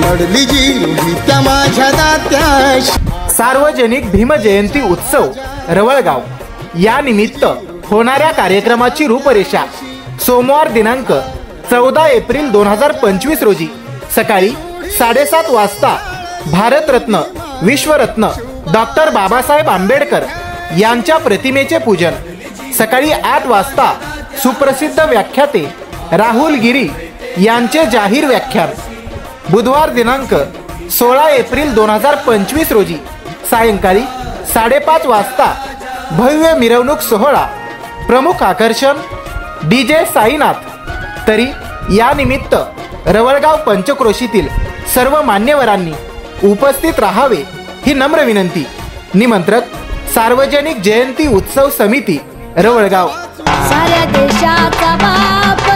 लढली जी त्या माझ्या दात्याशी। सार्वजनिक भीमजयंती उत्सव रवळगाव या निमित्त होणाऱ्या कार्यक्रमाची रूपरेषा सोमवार दिनांक 14 एप्रिल 2025 रोजी सकाळी 7:30 वाजता भारतरत्न विश्वरत्न डॉक्टर बाबासाहेब आंबेडकर यांच्या प्रतिमेचे पूजन, सकाळी 8 वाजता सुप्रसिद्ध व्याख्याते राहुल गिरी यांचे जाहीर व्याख्यान, बुधवार दिनांक 16 एप्रिल 2025 रोजी सायंकाळी 5:30 वाजता भव्य मिरवणूक सोहळा, प्रमुख आकर्षण DJ साईनाथ। तरी या निमित्त रवळगाव पंचक्रोशीतील सर्व मान्यवरांनी उपस्थित राहावे ही नम्र विनंती। निमंत्रक सार्वजनिक जयंती उत्सव समिती रवळगाव। साऱ्या देशाचा बाप